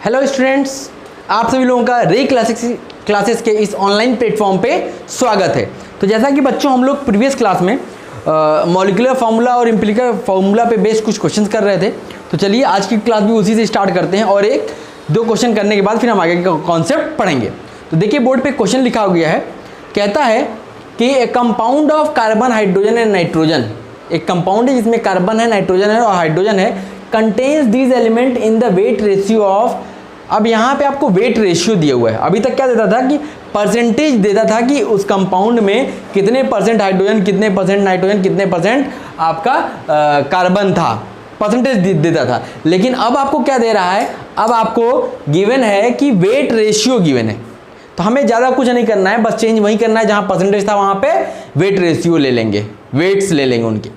Hello students, आप सभी लोगों का रे क्लासेस के इस ऑनलाइन प्लेटफॉर्म पे स्वागत है। तो जैसा कि बच्चों हम लोग प्रीवियस क्लास में मॉलिक्यूलर फार्मूला और एम्पिरिकल फार्मूला पे बेस्ड कुछ क्वेश्चंस कर रहे थे। तो चलिए आज की क्लास भी उसी से स्टार्ट करते हैं और एक दो क्वेश्चन करने के बाद फिर हम आगे का कॉन्सेप्ट पढ़ेंगे। तो देखिए बोर्ड पे क्वेश्चन लिखा गया है, कहता है कि ए compound of carbon, hydrogen and nitrogen, एक कंपाउंड है जिसमें कार्बन है, नाइट्रोजन है और हाइड्रोजन है, contains these element in the weight ratio of. अब यहाँ पे आपको वेट रेशियो दिया हुआ है। अभी तक क्या देता था कि परसेंटेज देता था कि उस कंपाउंड में कितने परसेंट हाइड्रोजन, कितने परसेंट नाइट्रोजन, कितने परसेंट आपका कार्बन था, परसेंटेज देता था। लेकिन अब आपको क्या दे रहा है, अब आपको गिवन है कि वेट रेशियो गिवन है। तो हमें ज़्यादा कुछ नहीं करना है, बस चेंज वही करना है जहाँ परसेंटेज था वहाँ पे वेट रेशियो ले लेंगे, वेट्स ले लेंगे उनके,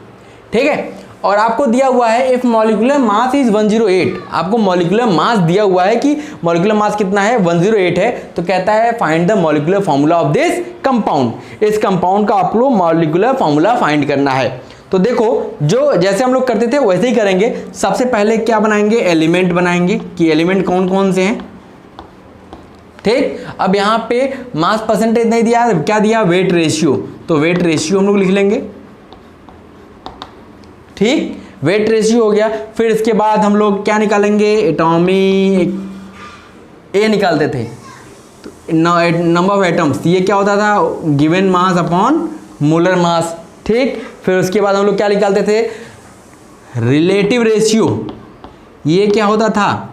ठीक है। और आपको दिया हुआ है इफ मॉलिक्यूलर मास इज 108, आपको मॉलिक्यूलर मास दिया हुआ है कि मॉलिक्यूलर मास कितना है, 108 है। तो कहता है find the molecular formula of this compound, इस कंपाउंड का आपको मॉलिक्यूलर फार्मूला फाइंड करना है। तो देखो जो जैसे हम लोग करते थे वैसे ही करेंगे। सबसे पहले क्या बनाएंगे, एलिमेंट बनाएंगे कि एलिमेंट कौन कौन से हैं, ठीक। अब यहाँ पे मास परसेंटेज नहीं दिया, क्या दिया, वेट रेशियो। तो वेट रेशियो हम लोग लिख लेंगे, ठीक। वेट रेशियो हो गया। फिर इसके बाद हम लोग क्या निकालेंगे, एटॉमिक ए निकालते थे, तो नंबर ऑफ एटम्स, ये क्या होता था, given mass upon molar mass, ठीक। फिर उसके बाद हम लोग क्या निकालते थे, रिलेटिव रेशियो, ये क्या होता था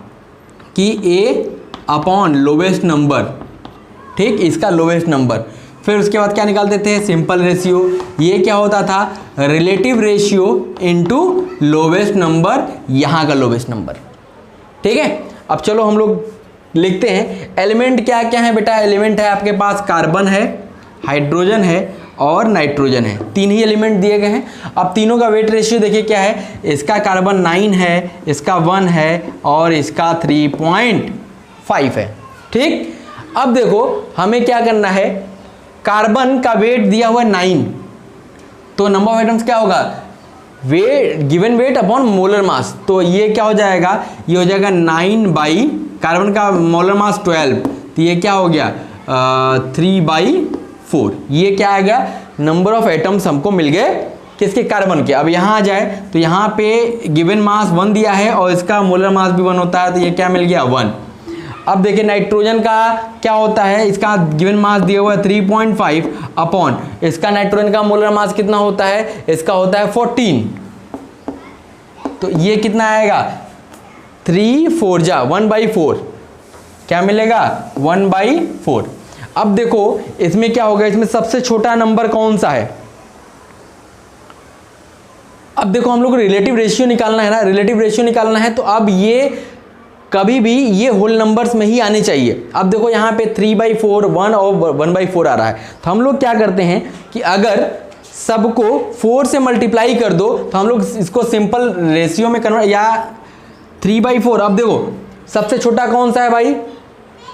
कि ए अपॉन लोवेस्ट नंबर, ठीक, इसका लोवेस्ट नंबर। फिर उसके बाद क्या निकालते थे, सिंपल रेशियो, ये क्या होता था, relative ratio into lowest number, यहाँ का लोवेस्ट नंबर, ठीक है। अब चलो हम लोग लिखते हैं एलिमेंट क्या क्या है बेटा। एलिमेंट है आपके पास कार्बन है, हाइड्रोजन है और नाइट्रोजन है, तीन ही एलिमेंट दिए गए हैं। अब तीनों का वेट रेशियो देखिए क्या है, इसका कार्बन 9 है, इसका 1 है और इसका 3.5 है, ठीक। अब देखो हमें क्या करना है, कार्बन का वेट दिया हुआ 9, तो नंबर ऑफ एटम्स क्या होगा, wait given weight upon molar mass. तो ये क्या हो जाएगा, ये हो जाएगा 9 बाई कार्बन का मोलर मास 12, तो ये क्या हो गया 3/4। ये क्या आ गया, नंबर ऑफ एटम्स हमको मिल गए किसके, कार्बन के। अब यहाँ आ जाए तो यहाँ पे गिवन मास 1 दिया है और इसका मोलर मास भी 1 होता है, तो ये क्या मिल गया 1। अब देखिए नाइट्रोजन का क्या होता है, इसका गिवन मास दिया हुआ है 3.5 अपॉन इसका नाइट्रोजन का मोलर मास कितना होता है, इसका होता है 14। तो ये कितना आएगा, 3/4 जा 1/4, क्या मिलेगा 1/4। अब देखो इसमें क्या होगा, इसमें सबसे छोटा नंबर कौन सा है। अब देखो हम लोग को रिलेटिव रेशियो निकालना है ना, रिलेटिव रेशियो निकालना है, तो अब ये कभी भी ये होल नंबर्स में ही आने चाहिए। अब देखो यहाँ पे 3/4, 1 और 1/4 आ रहा है, तो हम लोग क्या करते हैं कि अगर सबको 4 से मल्टीप्लाई कर दो तो हम लोग इसको सिंपल रेशियो में कन्वर्ट, या 3/4। अब देखो सबसे छोटा कौन सा है भाई,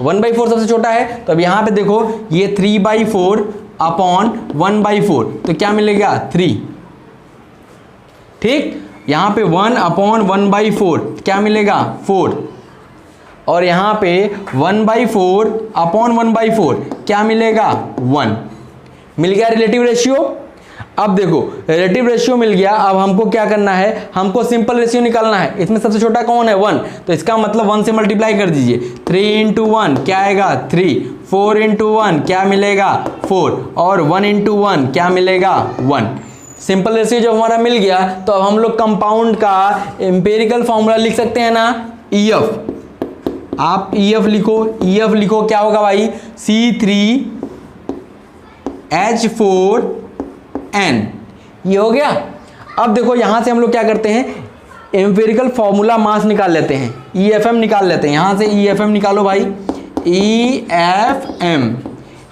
1/4 सबसे छोटा है। तो अब यहाँ पे देखो ये 3/4 अपॉन 1/4, तो क्या मिलेगा 3, ठीक। यहाँ पे 1 अपॉन 1/4 क्या मिलेगा 4, और यहाँ पे 1/4 अपॉन 1/4 क्या मिलेगा 1। मिल गया रिलेटिव रेशियो। अब देखो रिलेटिव रेशियो मिल गया, अब हमको क्या करना है, हमको सिंपल रेशियो निकालना है। इसमें सबसे छोटा कौन है 1, तो इसका मतलब 1 से मल्टीप्लाई कर दीजिए, 3 × 1 क्या आएगा 3, 4 × 1 क्या मिलेगा 4 और 1 × 1 क्या मिलेगा 1। सिंपल रेशियो जब हमारा मिल गया तो अब हम लोग कंपाउंड का एम्पिरिकल फॉर्मूला लिख सकते हैं ना, EF। आप EF लिखो, EF लिखो क्या होगा भाई, C3H4N, ये हो गया। अब देखो यहां से हम लोग क्या करते हैं, एम्पिरिकल फॉर्मूला मास निकाल लेते हैं, EFM निकाल लेते हैं। यहां से EFM निकालो भाई,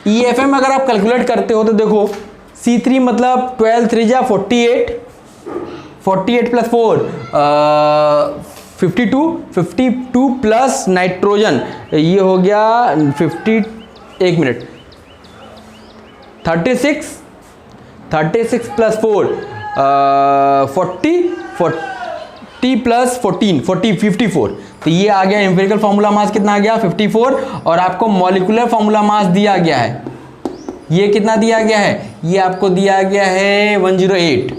EFM अगर आप कैलकुलेट करते हो तो देखो C3 मतलब 12 3 जा 48, 48 प्लस 4 52 प्लस नाइट्रोजन, ये हो गया 50, 1 मिनट 36 प्लस 4 40 50 प्लस 14 54, तो ये आ गया एम्पिरिकल फार्मूला मास कितना आ गया 54, और आपको मॉलिक्यूलर फार्मूला मास दिया गया है, ये कितना दिया गया है, ये आपको दिया गया है 108।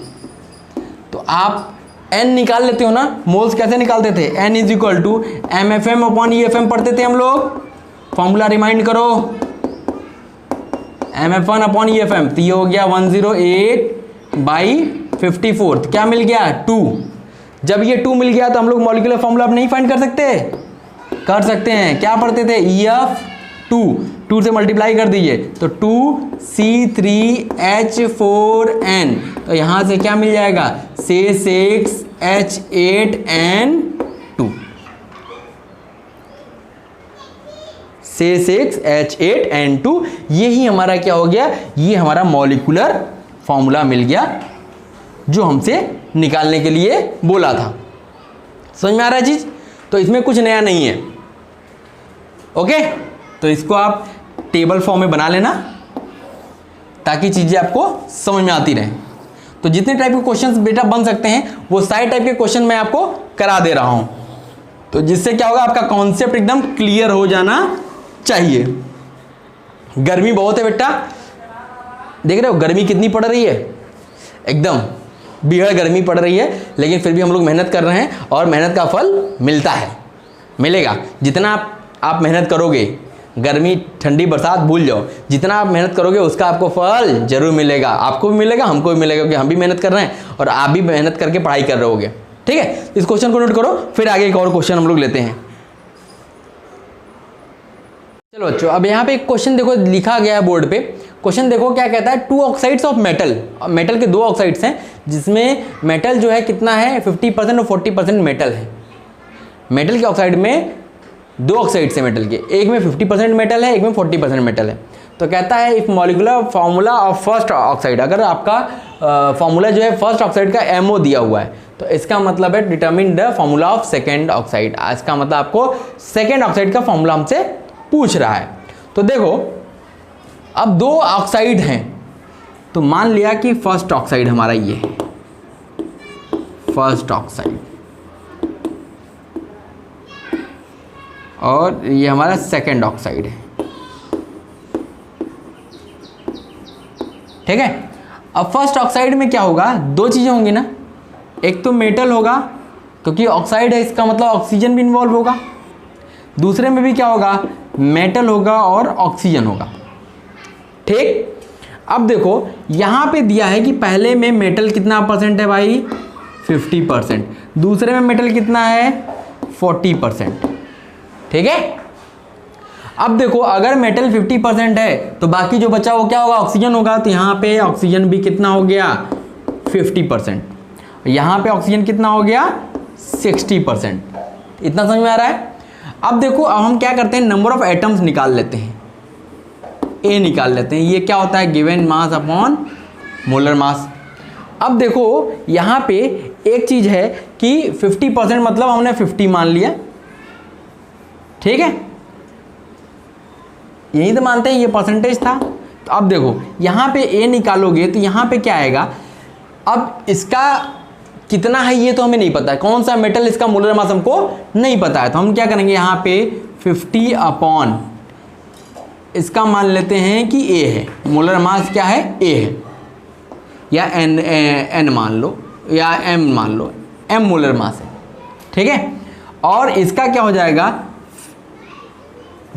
तो आप n निकाल लेते हो ना, मोल्स कैसे निकालते थे, n is equal to MFM upon EFM पढ़ते थे हम लोग, फॉर्मूला रिमाइंड करो, MF1 अपॉन EFM, तो ये हो गया 108/54, तो क्या मिल गया 2। जब ये 2 मिल गया तो हम लोग मॉलिक्यूलर फॉर्मूला अब नहीं फाइंड कर सकते, कर सकते हैं, क्या पढ़ते थे EF2, 2 से मल्टीप्लाई कर दीजिए तो 2C3H4N, तो यहां से क्या मिल जाएगा C6H8N2, C6H8N2, यही हमारा क्या हो गया, ये हमारा मॉलिक्यूलर फॉर्मूला मिल गया जो हमसे निकालने के लिए बोला था। समझ में आ रहा है चीज, तो इसमें कुछ नया नहीं है। ओके, तो इसको आप टेबल फॉर्म में बना लेना ताकि चीजें आपको समझ में आती रहें। तो जितने टाइप के क्वेश्चंस बेटा बन सकते हैं वो सारे टाइप के क्वेश्चन मैं आपको करा दे रहा हूं, तो जिससे क्या होगा, आपका कॉन्सेप्ट एकदम क्लियर हो जाना चाहिए। गर्मी बहुत है बेटा, देख रहे हो गर्मी कितनी पड़ रही है, एकदम बेहद गर्मी पड़ रही है, लेकिन फिर भी हम लोग मेहनत कर रहे हैं और मेहनत का फल मिलता है, मिलेगा। जितना आप मेहनत करोगे, गर्मी ठंडी बरसात भूल जाओ, जितना आप मेहनत करोगे उसका आपको फल जरूर मिलेगा, आपको भी मिलेगा, हमको भी मिलेगा, क्योंकि हम भी मेहनत कर रहे हैं और आप भी मेहनत करके पढ़ाई कर रहे होगे। ठीक है, इस क्वेश्चन को नोट करो, फिर आगे एक और क्वेश्चन हम लोग लेते हैं। चलो बच्चों, अब यहाँ पे एक क्वेश्चन देखो लिखा गया है बोर्ड पे। क्वेश्चन देखो क्या कहता है, 2 ऑक्साइड्स ऑफ मेटल, मेटल के 2 ऑक्साइड्स हैं जिसमें मेटल जो है कितना है 50% और 40% मेटल है। मेटल के ऑक्साइड में 2 ऑक्साइड्स हैं मेटल के, एक में 50% मेटल है, एक में 40% मेटल है। तो कहता है if molecular formula of first oxide, अगर आपका फार्मूला जो है फर्स्ट ऑक्साइड का MO दिया हुआ है तो इसका मतलब है determine the formula of second oxide, इसका मतलब आपको सेकेंड ऑक्साइड का फार्मूला हमसे पूछ रहा है। तो देखो अब 2 ऑक्साइड हैं, तो मान लिया कि फर्स्ट ऑक्साइड हमारा ये है, फर्स्ट ऑक्साइड, और ये हमारा सेकेंड ऑक्साइड है। ठीक है, अब फर्स्ट ऑक्साइड में क्या होगा, 2 चीज़ें होंगी ना, एक तो मेटल होगा क्योंकि ऑक्साइड है, इसका मतलब ऑक्सीजन भी इन्वॉल्व होगा, दूसरे में भी क्या होगा, मेटल होगा और ऑक्सीजन होगा। ठीक, अब देखो यहाँ पे दिया है कि पहले में मेटल कितना % है भाई 50%, दूसरे में मेटल कितना है 40%। ठीक है, अब देखो अगर मेटल 50% है तो बाकी जो बचा वो क्या होगा, ऑक्सीजन होगा, तो यहाँ पे ऑक्सीजन भी कितना हो गया 50%, यहाँ पे ऑक्सीजन कितना हो गया 60%। इतना समझ में आ रहा है। अब देखो अब हम क्या करते हैं, नंबर ऑफ एटम्स निकाल लेते हैं, ए निकाल लेते हैं, ये क्या होता है given mass upon molar mass. अब देखो यहाँ पे एक चीज़ है कि 50% मतलब हमने 50 मान लिया, ठीक है, यही तो मानते हैं, ये परसेंटेज था। तो अब देखो यहाँ पे ए निकालोगे तो यहाँ पे क्या आएगा, अब इसका कितना है ये तो हमें नहीं पता है, कौन सा मेटल इसका मोलर मास हमको नहीं पता है, तो हम क्या करेंगे यहाँ पे 50 अपॉन इसका मान लेते हैं कि ए है, मोलर मास क्या है ए है, या एन मान लो या एम मान लो, एम मोलर मास है। ठीक है, और इसका क्या हो जाएगा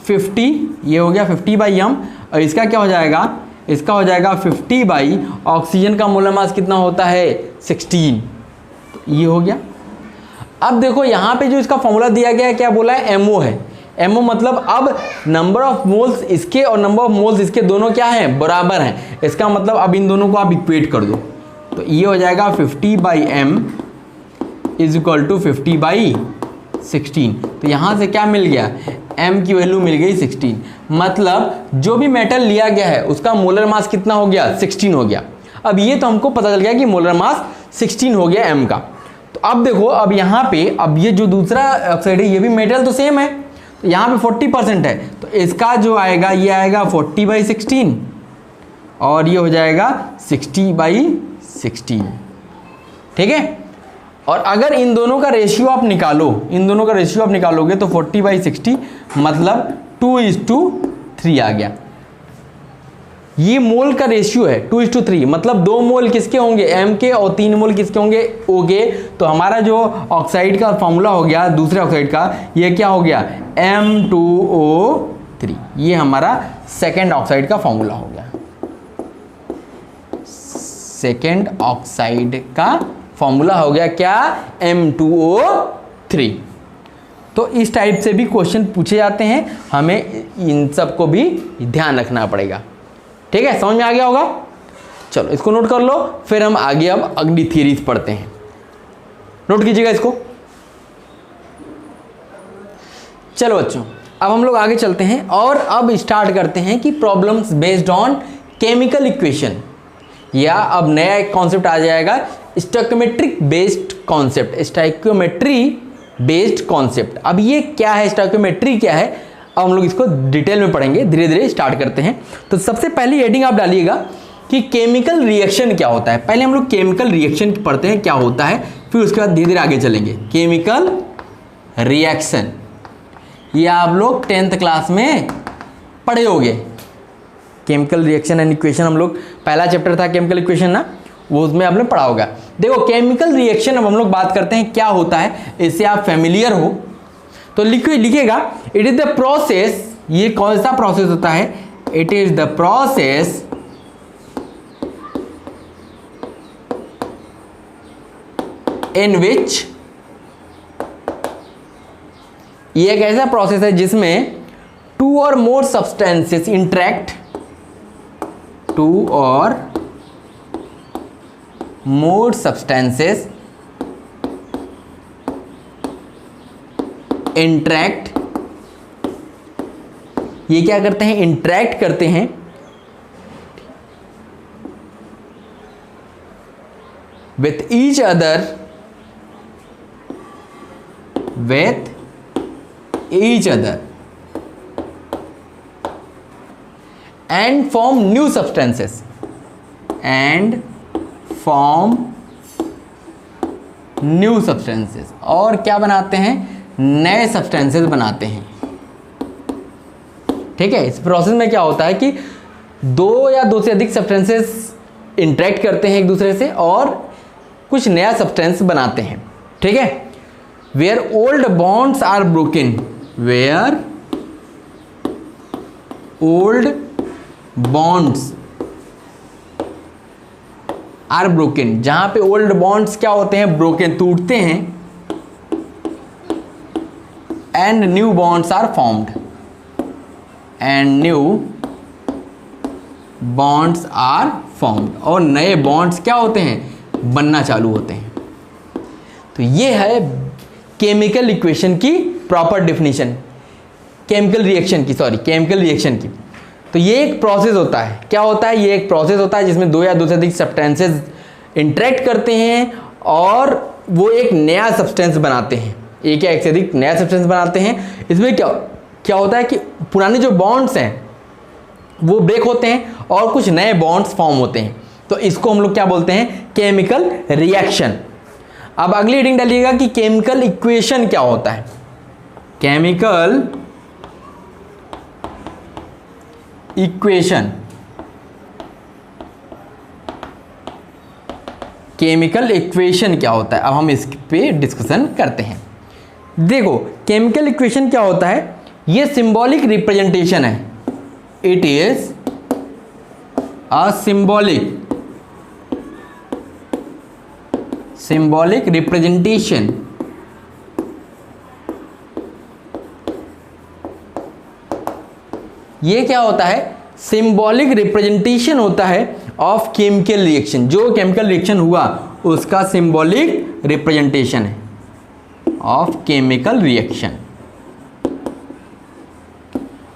50, ये हो गया 50/m, और इसका क्या हो जाएगा, इसका हो जाएगा 50 ऑक्सीजन का मोलर मास कितना होता है 16, तो ये हो गया। अब देखो यहाँ पे जो इसका फॉर्मूला दिया गया है क्या बोला है, MO है, MO मतलब अब नंबर ऑफ मोल्स इसके और नंबर ऑफ मोल्स इसके दोनों क्या हैं, बराबर हैं, इसका मतलब अब इन दोनों को आप इक्वेट कर दो, तो ये हो जाएगा 50/m इज इक्वल टू 50/16। तो यहाँ से क्या मिल गया, m की वैल्यू मिल गई 16, मतलब जो भी मेटल लिया गया है उसका मोलर मास कितना हो गया 16 हो गया। अब ये तो हमको पता चल गया कि मोलर मास 16 हो गया m का। तो अब देखो अब यहाँ पे अब ये जो दूसरा ऑक्साइड है ये भी मेटल तो सेम है, तो यहाँ पे 40% है, तो इसका जो आएगा ये आएगा 40/16 और ये हो जाएगा 60/16। ठीक है, और अगर इन दोनों का रेशियो आप निकालोगे तो 40/60 मतलब 2:3 आ गया। ये मोल का रेशियो है 2:3, मतलब 2 मोल किसके होंगे, M के, और 3 मोल किसके होंगे, O के। तो हमारा जो ऑक्साइड का फॉर्मूला हो गया दूसरे ऑक्साइड का, ये क्या हो गया, M2O3। ये हमारा सेकेंड ऑक्साइड का फॉर्मूला हो गया। सेकेंड ऑक्साइड का फॉर्मूला हो गया क्या, M2O3। तो इस टाइप से भी क्वेश्चन पूछे जाते हैं, हमें इन सब को भी ध्यान रखना पड़ेगा। ठीक है, समझ में आ गया होगा। चलो इसको नोट कर लो, फिर हम आगे अब अगली थ्योरीज पढ़ते हैं। नोट कीजिएगा इसको। चलो बच्चों, अब हम लोग आगे चलते हैं और अब स्टार्ट करते हैं कि problems based on chemical equation, या अब नया एक कॉन्सेप्ट आ जाएगा, stoichiometric based concept, stoichiometry based concept. अब ये क्या है, स्टोइकोमेट्री क्या है, अब हम लोग इसको डिटेल में पढ़ेंगे। धीरे धीरे स्टार्ट करते हैं। तो सबसे पहली हेडिंग आप डालिएगा कि केमिकल रिएक्शन क्या होता है। पहले हम लोग केमिकल रिएक्शन पढ़ते हैं क्या होता है, फिर उसके बाद धीरे धीरे आगे चलेंगे। केमिकल रिएक्शन, ये आप लोग 10th क्लास में पढ़े होंगे। केमिकल रिएक्शन एंड इक्वेशन, हम लोग पहला चैप्टर था केमिकल इक्वेशन ना, वो उसमें आपने पढ़ा होगा। देखो केमिकल रिएक्शन अब हम लोग बात करते हैं क्या होता है, इससे आप फेमिलियर हो तो लिखिएगा, इट इज द प्रोसेस, ये कौन सा प्रोसेस होता है, it is the process in which, ये एक ऐसा प्रोसेस है जिसमें 2 or more substances interact, 2 or more substances interact, ये क्या करते हैं, इंट्रैक्ट करते हैं with each other, and form new substances, और क्या बनाते हैं, नए सब्सटेंसेस बनाते हैं। ठीक है, इस प्रोसेस में क्या होता है कि 2 या 2 से अधिक सब्सटेंसेस इंटरेक्ट करते हैं एक दूसरे से और कुछ नया सब्सटेंस बनाते हैं। ठीक है, where old bonds are broken, where old bonds are broken, जहां पे ओल्ड बॉन्ड्स क्या होते हैं, ब्रोकन, टूटते हैं, and new bonds are formed, और नए बॉन्ड्स क्या होते हैं, बनना चालू होते हैं। तो ये है केमिकल इक्वेशन की प्रॉपर डेफिनेशन, केमिकल रिएक्शन की। तो ये एक प्रोसेस होता है, क्या होता है, ये एक प्रोसेस होता है जिसमें 2 या 2 से अधिक सब्सटेंसेस इंटरेक्ट करते हैं और वो एक नया सब्सटेंस बनाते हैं, एक या एक से अधिक नया सब्सटेंस बनाते हैं। इसमें क्या होता है कि पुराने जो बॉन्ड्स हैं वो ब्रेक होते हैं और कुछ नए बॉन्ड्स फॉर्म होते हैं। तो इसको हम लोग क्या बोलते हैं, केमिकल रिएक्शन। अब अगली हेडिंग डालिएगा कि केमिकल इक्वेशन क्या होता है। केमिकल इक्वेशन, क्या होता है, अब हम इस पे डिस्कशन करते हैं। देखो केमिकल इक्वेशन क्या होता है, ये सिंबॉलिक रिप्रेजेंटेशन है, it is a symbolic representation, ये क्या होता है, सिंबॉलिक रिप्रेजेंटेशन होता है ऑफ केमिकल रिएक्शन, जो केमिकल रिएक्शन हुआ उसका सिंबॉलिक रिप्रेजेंटेशन है ऑफ केमिकल रिएक्शन।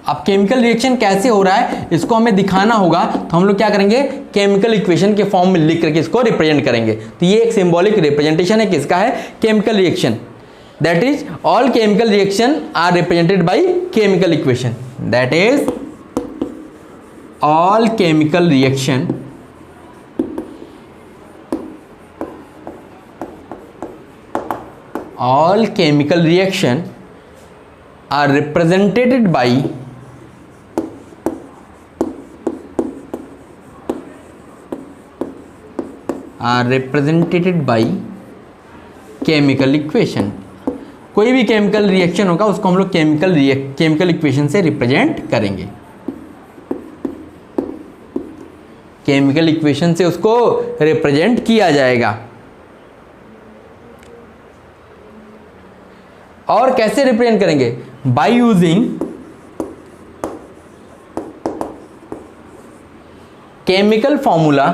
अब केमिकल रिएक्शन कैसे हो रहा है इसको हमें दिखाना होगा, तो हम लोग क्या करेंगे, केमिकल इक्वेशन के फॉर्म में लिख करके इसको रिप्रेजेंट करेंगे। तो ये एक सिंबॉलिक रिप्रेजेंटेशन है, किसका है, chemical reaction. That is all chemical reaction are represented by chemical equation, that is all chemical reaction all chemical reaction are represented by chemical equation. कोई भी केमिकल रिएक्शन होगा उसको हम लोग केमिकल इक्वेशन से रिप्रेजेंट करेंगे, केमिकल इक्वेशन से उसको रिप्रेजेंट किया जाएगा। और कैसे रिप्रेजेंट करेंगे? By using chemical formula,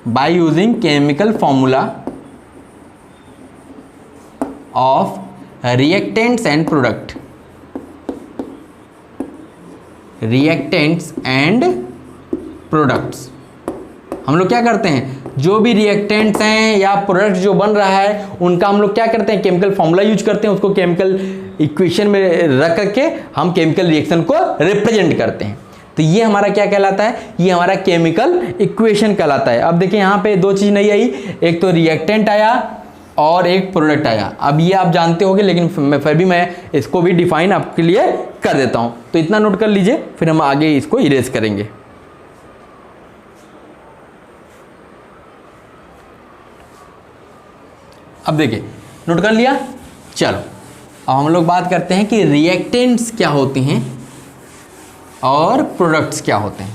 by using chemical formula of reactants and product, reactants and products। हम लोग क्या करते हैं, जो भी रिएक्टेंट्स हैं या प्रोडक्ट जो बन रहा है उनका हम लोग क्या करते हैं, केमिकल फॉर्मूला यूज करते हैं, उसको केमिकल इक्वेशन में रख करके हम केमिकल रिएक्शन को रिप्रेजेंट करते हैं। तो ये हमारा क्या कहलाता है, ये हमारा केमिकल इक्वेशन कहलाता है। अब देखिए यहाँ पे दो चीज़ नहीं आई, एक तो रिएक्टेंट आया और एक प्रोडक्ट आया। अब ये आप जानते होंगे, लेकिन फिर भी मैं इसको भी डिफाइन आपके लिए कर देता हूँ। तो इतना नोट कर लीजिए, फिर हम आगे इसको इरेज करेंगे। अब देखिए, नोट कर लिया। चलो अब हम लोग बात करते हैं कि रिएक्टेंट्स क्या होते हैं और प्रोडक्ट्स क्या होते हैं।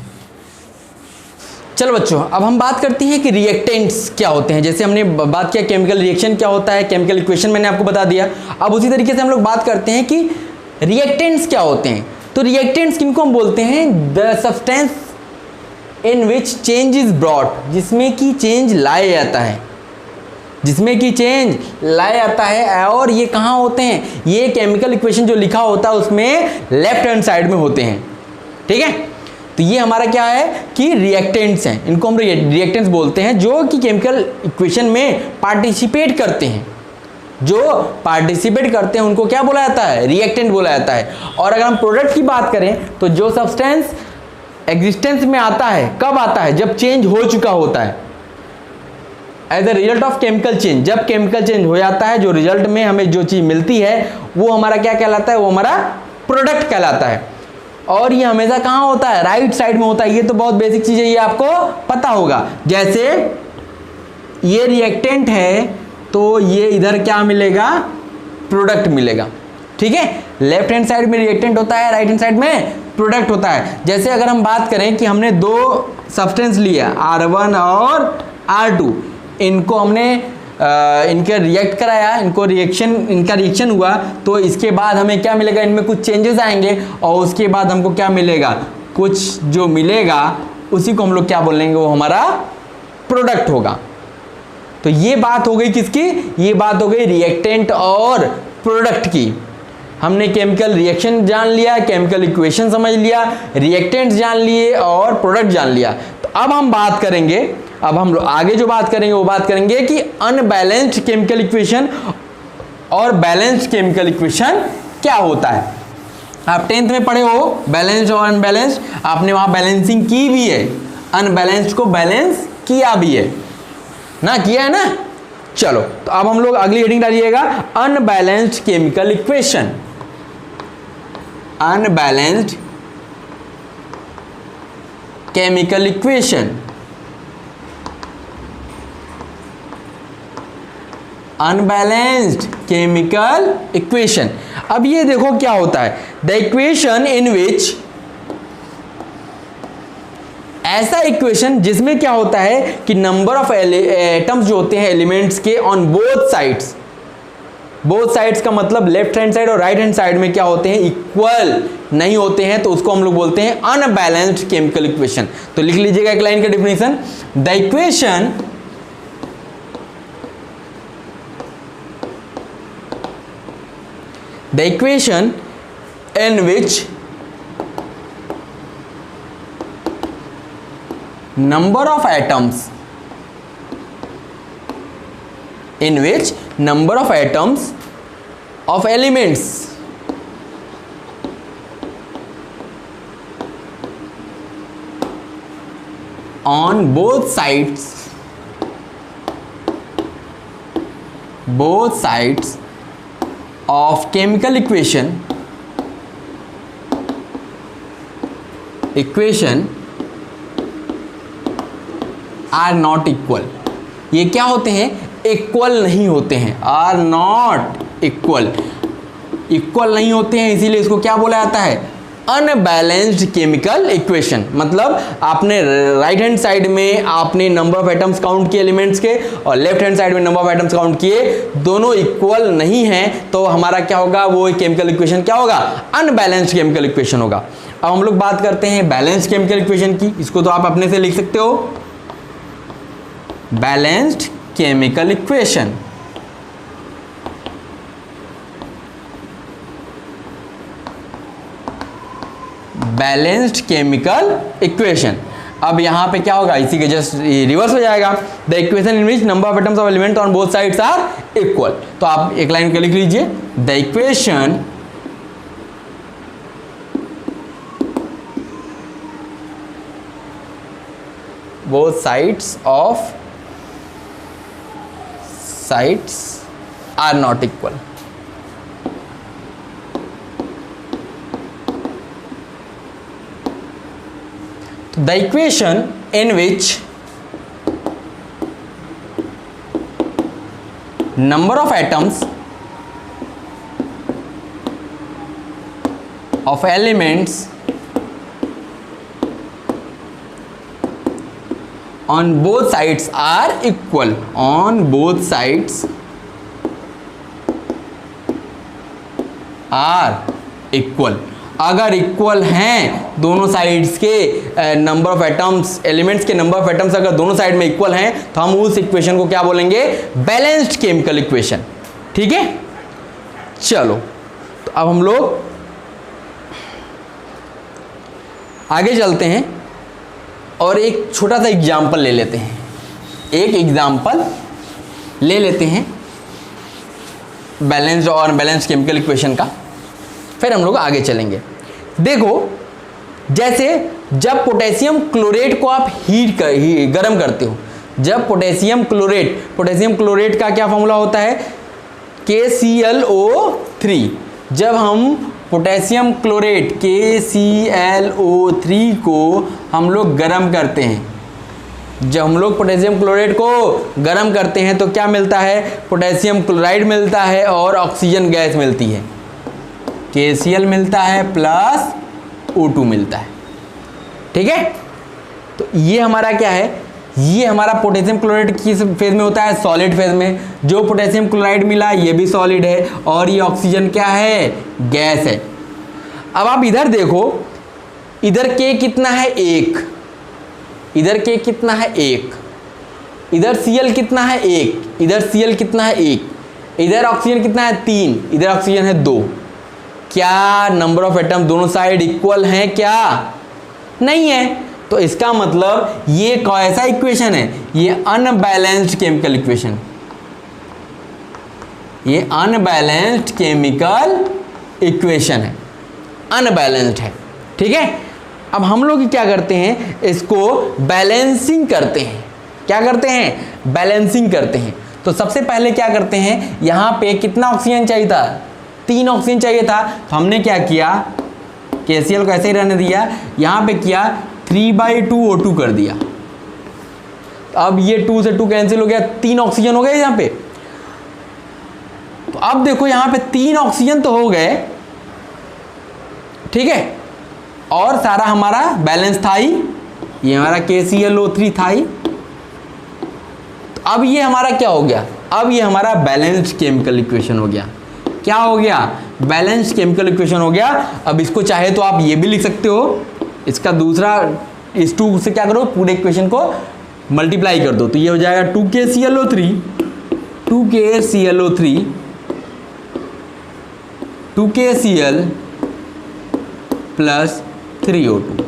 चलो बच्चों, अब हम बात करते हैं कि रिएक्टेंट्स क्या होते हैं। जैसे हमने बात किया केमिकल रिएक्शन क्या होता है, केमिकल इक्वेशन मैंने आपको बता दिया। अब उसी तरीके से हम लोग बात करते हैं कि रिएक्टेंट्स क्या होते हैं। तो रिएक्टेंट्स किनको हम बोलते हैं, the substance in which change is brought, जिसमें कि चेंज लाया जाता है, जिसमें कि चेंज लाया जाता है। और ये कहाँ होते हैं, ये केमिकल इक्वेशन जो लिखा होता है उसमें लेफ्ट हैंड साइड में होते हैं। ठीक है, तो ये हमारा क्या है कि रिएक्टेंट्स हैं, इनको हम रिएक्टेंट्स बोलते हैं, जो कि केमिकल इक्वेशन में पार्टिसिपेट करते हैं। जो पार्टिसिपेट करते हैं उनको क्या बोला जाता है, रिएक्टेंट बोला जाता है। और अगर हम प्रोडक्ट की बात करें तो जो सब्सटेंस एग्जिस्टेंस में आता है, कब आता है, जब चेंज हो चुका होता है, as a result of chemical change. जब केमिकल चेंज हो जाता है, जो रिजल्ट में हमें जो चीज़ मिलती है वो हमारा क्या कहलाता है, वो हमारा प्रोडक्ट कहलाता है। और ये हमेशा कहाँ होता है, राइट साइड में होता है। ये तो बहुत बेसिक चीज़ है, ये आपको पता होगा। जैसे ये रिएक्टेंट है तो ये इधर क्या मिलेगा, प्रोडक्ट मिलेगा। ठीक है, लेफ्ट हैंड साइड में रिएक्टेंट होता है, राइट हैंड साइड में प्रोडक्ट होता है। जैसे अगर हम बात करें कि हमने दो सब्सटेंस लिया R1 और R2, इनको हमने इनके रिएक्ट कराया, इनका रिएक्शन हुआ, तो इसके बाद हमें क्या मिलेगा, इनमें कुछ चेंजेस आएंगे और उसके बाद हमको क्या मिलेगा, कुछ जो मिलेगा उसी को हम लोग क्या बोलेंगे, वो हमारा प्रोडक्ट होगा। तो ये बात हो गई किसकी, ये बात हो गई रिएक्टेंट और प्रोडक्ट की। हमने केमिकल रिएक्शन जान लिया, केमिकल इक्वेशन समझ लिया, रिएक्टेंट्स जान लिए और प्रोडक्ट जान लिया। तो अब हम बात करेंगे, अब हम लोग आगे जो बात करेंगे वो बात करेंगे कि अनबैलेंस्ड केमिकल इक्वेशन और बैलेंस्ड केमिकल इक्वेशन क्या होता है। आप 10th में पढ़े हो बैलेंस्ड और अनबैलेंस्ड, आपने वहां बैलेंसिंग की भी है, अनबैलेंस्ड को बैलेंस किया भी है ना, किया है ना। चलो तो अब हम लोग अगली हेडिंग डालिएगा, unbalanced chemical equation. Unbalanced chemical equation, unbalanced chemical equation. अब ये देखो क्या होता है, द इक्वेशन इन विच, ऐसा इक्वेशन जिसमें क्या होता है कि नंबर ऑफ एटम्स जो होते हैं एलिमेंट्स के on both sides, both sides का मतलब लेफ्ट हैंड साइड और राइट हैंड साइड में क्या होते हैं, इक्वल नहीं होते हैं, तो उसको हम लोग बोलते हैं अनबैलेंस्ड केमिकल इक्वेशन। तो लिख लीजिएगा एक लाइन का definition, the equation the equation in which number of atoms of elements on both sides both sides of chemical equation are not equal. ये क्या होते हैं? इक्वल नहीं होते हैं, आर नॉट इक्वल, इक्वल नहीं होते हैं, इसीलिए इसको क्या बोला जाता है? Unbalanced chemical equation. मतलब आपने राइट हैंड साइड में आपने नंबर ऑफ एटम्स काउंट किए एलिमेंट्स के, और लेफ्ट हैंड साइड में नंबर ऑफ एटम्स काउंट किए, दोनों इक्वल नहीं हैं, तो हमारा क्या होगा? वो केमिकल इक्वेशन क्या होगा? अनबैलेंस्ड केमिकल इक्वेशन होगा। अब हम लोग बात करते हैं बैलेंस्ड केमिकल इक्वेशन की। इसको तो आप अपने से लिख सकते हो, balanced chemical equation. Balanced chemical equation. अब यहां पे क्या होगा? इसी के जस्ट रिवर्स हो जाएगा। The equation in which number of atoms of element on both sides are equal. तो आप एक लाइन के लिख लीजिए, the equation both sides are not equal। The equation in which number of atoms of elements on both sides are equal, on both sides are equal। अगर equal हैं दोनों sides के नंबर ऑफ एटम्स, एलिमेंट्स के number of atoms अगर दोनों side में equal हैं, तो हम उस इक्वेशन को क्या बोलेंगे? Balanced chemical equation. ठीक है, चलो तो अब हम लोग आगे चलते हैं और एक छोटा सा एग्जाम्पल ले लेते हैं। एक एग्जाम्पल ले लेते हैं बैलेंस्ड और अनबैलेंस्ड केमिकल इक्वेशन का, फिर हम लोग आगे चलेंगे। देखो, जैसे जब पोटेशियम क्लोरेट को आप गर्म करते हो, जब पोटेशियम क्लोरेट का क्या फॉर्मूला होता है? KClO3। जब हम पोटेशियम क्लोरेट KClO3 को हम लोग गर्म करते हैं, जब हम लोग पोटेशियम क्लोरेट को गर्म करते हैं तो क्या मिलता है? पोटेशियम क्लोराइड मिलता है और ऑक्सीजन गैस मिलती है, KCl मिलता है प्लस O2 मिलता है। ठीक है, तो ये हमारा क्या है? ये हमारा पोटेशियम क्लोराइड किस फेज में होता है? सॉलिड फेज में। जो पोटेशियम क्लोराइड मिला ये भी सॉलिड है, और ये ऑक्सीजन क्या है? गैस है। अब आप इधर देखो, इधर K कितना है? 1। इधर K कितना है? 1। इधर Cl कितना है? 1। इधर Cl कितना है? 1। इधर ऑक्सीजन कितना है? 3। इधर ऑक्सीजन है 2। क्या नंबर ऑफ एटम दोनों साइड इक्वल हैं? क्या नहीं है। तो इसका मतलब ये कैसा इक्वेशन है? ये अनबैलेंस्ड केमिकल इक्वेशन, ये अनबैलेंस्ड केमिकल इक्वेशन है, अनबैलेंस्ड है। ठीक है, अब हम लोग क्या करते हैं? इसको बैलेंसिंग करते हैं। क्या करते हैं? बैलेंसिंग करते हैं। तो सबसे पहले क्या करते हैं? यहां पे कितना ऑक्सीजन चाहिए था? 3 ऑक्सीजन चाहिए था। तो हमने क्या किया? KCl को ऐसे ही रहने दिया, यहां पे किया 3/2 O2 कर दिया। अब ये 2 से 2 कैंसिल हो गया, 3 ऑक्सीजन हो गए यहां पे। तो अब देखो यहां पे 3 ऑक्सीजन तो हो गए, ठीक है, और सारा हमारा बैलेंस था ही, ये हमारा KClO3 था ही। तो अब ये हमारा क्या हो गया? अब ये हमारा बैलेंस्ड केमिकल इक्वेशन हो गया। क्या हो गया? बैलेंस्ड केमिकल इक्वेशन हो गया। अब इसको चाहे तो आप ये भी लिख सकते हो, इसका दूसरा, इस 2 से क्या करो? पूरे इक्वेशन को मल्टीप्लाई कर दो, तो ये हो जाएगा 2KClO3 2KCl प्लस 3O2।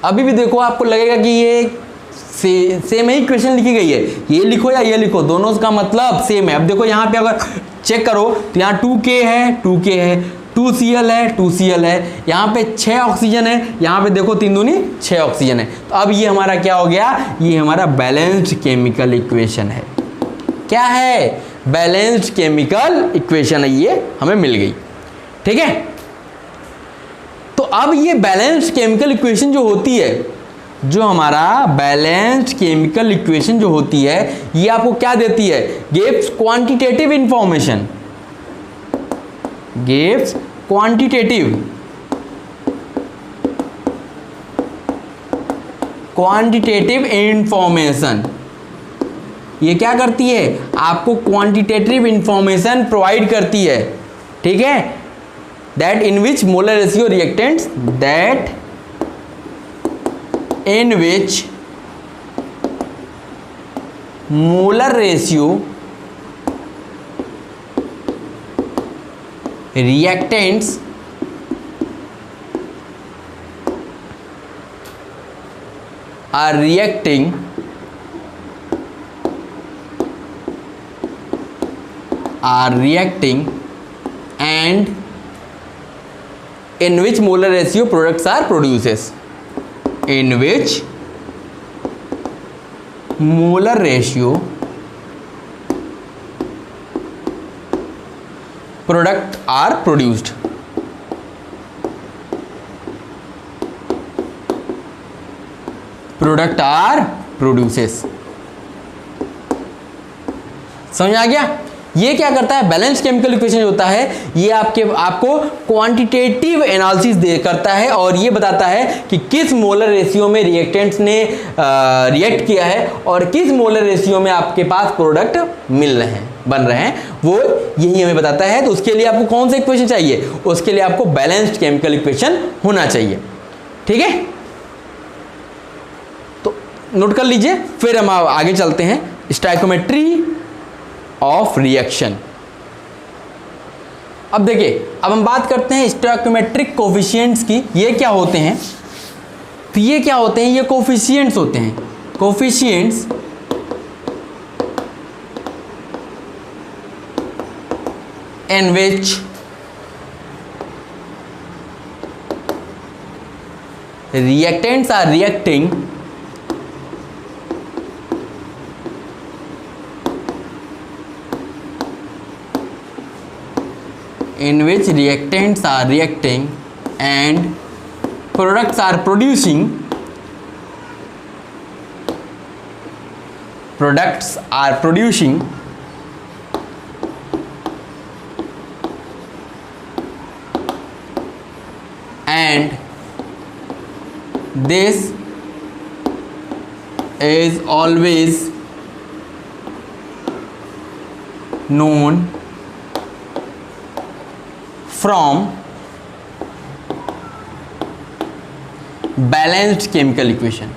अभी भी देखो आपको लगेगा कि ये सेम ही इक्वेशन लिखी गई है, ये लिखो या ये लिखो, दोनों का मतलब सेम है। अब देखो यहाँ पे अगर चेक करो तो यहाँ 2K है, 2K है, 2Cl है, 2Cl है, यहाँ पे 6 ऑक्सीजन है, यहाँ पे देखो 3 दूनी 6 ऑक्सीजन है। तो अब ये हमारा क्या हो गया? ये हमारा बैलेंस्ड केमिकल इक्वेशन है। क्या है? बैलेंस्ड केमिकल इक्वेशन है, ये हमें मिल गई। ठीक है, तो अब ये बैलेंस्ड केमिकल इक्वेशन जो होती है, जो हमारा बैलेंस्ड केमिकल इक्वेशन जो होती है, ये आपको क्या देती है? Gives quantitative information, gives quantitative information. ये क्या करती है? आपको क्वांटिटेटिव इंफॉर्मेशन प्रोवाइड करती है। ठीक है, that in which molar ratio reactants, that in which molar ratio reactants are reacting and in which molar ratio products are produces, in which molar ratio product are produced। Product are produces. समझ आ गया? ये क्या करता है? Balance chemical equation जो होता है, ये आपको क्वांटिटेटिव एनालिसिस दे करता है और ये बताता है कि किस मोलर रेशियो में रिएक्टेंट्स ने रिएक्ट किया है और किस मोलर रेशियो में आपके पास प्रोडक्ट मिल रहे हैं, बन रहे हैं, वो यही हमें बताता है। तो उसके लिए आपको कौन सा इक्वेशन चाहिए? उसके लिए आपको बैलेंस्ड केमिकल इक्वेशन होना चाहिए। ठीक है, नोट कर लीजिए। फिर हम आगे चलते हैं, स्टोइकोमेट्री ऑफ रिएक्शन। अब देखिए, अब हम बात करते हैं स्टोइकोमेट्रिक कोफिशिएंट्स की। ये क्या होते हैं? तो ये क्या होते हैं? ये कोफिशिएंट्स होते हैं, coefficients in which reactants are reacting in which reactants are reacting and products are producing, and this is always known from balanced chemical equation.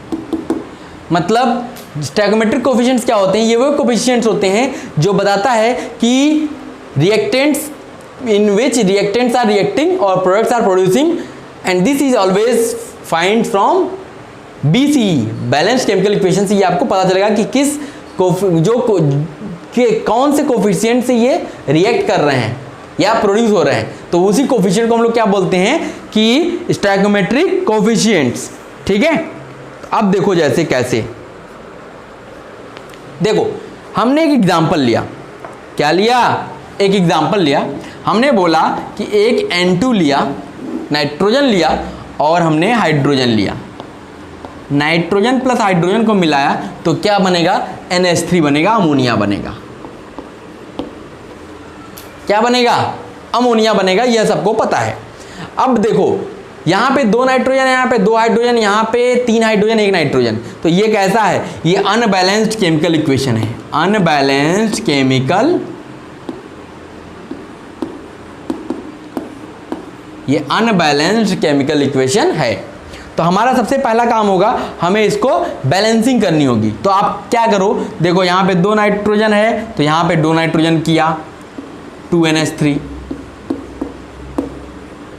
मतलब स्टोइकोमेट्रिक कोफिशिएंट्स क्या होते हैं? ये वो कोफिशिएंट्स होते हैं जो बताता है कि reactants in which reactants are reacting और products are producing, and this is always find from BCE, balanced chemical equation से ये आपको पता चलेगा कि कौन से कोफिशिएंट से ये रिएक्ट कर रहे हैं या प्रोड्यूस हो रहे हैं। तो उसी कोफिशिएंट को हम लोग क्या बोलते हैं कि स्टोइकोमेट्रिक कोफिशिएंट्स। ठीक है, अब देखो जैसे कैसे, देखो हमने एक एग्जांपल लिया। क्या लिया? एक एग्जांपल लिया। हमने बोला कि एक N2 लिया, नाइट्रोजन लिया और हमने हाइड्रोजन लिया। नाइट्रोजन प्लस हाइड्रोजन को मिलाया तो क्या बनेगा? NH3 बनेगा, अमोनिया बनेगा। क्या बनेगा? अमोनिया बनेगा, यह सबको पता है। अब देखो, यहाँ पे 2 नाइट्रोजन, यहाँ पे 2 हाइड्रोजन, यहाँ पे 3 हाइड्रोजन 1 नाइट्रोजन। तो ये कैसा है? ये अनबैलेंस्ड केमिकल इक्वेशन है। अनबैलेंस्ड केमिकल, ये अनबैलेंस्ड केमिकल इक्वेशन है। तो हमारा सबसे पहला काम होगा, हमें इसको बैलेंसिंग करनी होगी। तो आप क्या करो, देखो यहाँ पे 2 नाइट्रोजन है तो यहाँ पे 2 नाइट्रोजन किया, 2NH3।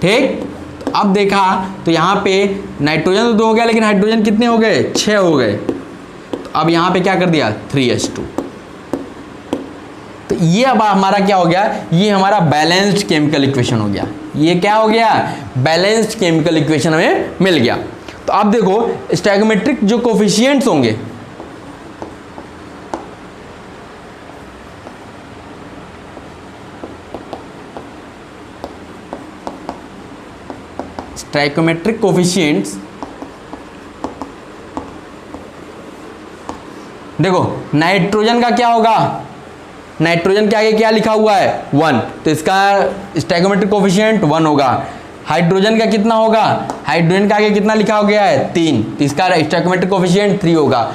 ठीक, तो अब देखा तो यहाँ पे नाइट्रोजन तो 2 हो गया, लेकिन हाइड्रोजन कितने हो गए? 6 हो गए। तो अब यहाँ पे क्या कर दिया? 3H2। तो ये अब हमारा क्या हो गया? ये हमारा बैलेंस्ड केमिकल इक्वेशन हो गया। ये क्या हो गया? बैलेंस्ड केमिकल इक्वेशन हमें मिल गया। तो अब देखो स्टोइकोमेट्रिक जो कोफिशिएंट्स होंगे, स्टोइकोमेट्रिक कोफिशिएंट्स, देखो नाइट्रोजन का क्या होगा, नाइट्रोजन के आगे क्या लिखा हुआ है 1, तो इसका स्टोइकोमेट्रिक कोफिशिएंट 1 होगा। हाइड्रोजन का कितना होगा, हाइड्रोजन का आगे कितना लिखा हो गया है 3, तो इसका स्टोइकोमेट्रिक कोफिशिएंट 3 होगा।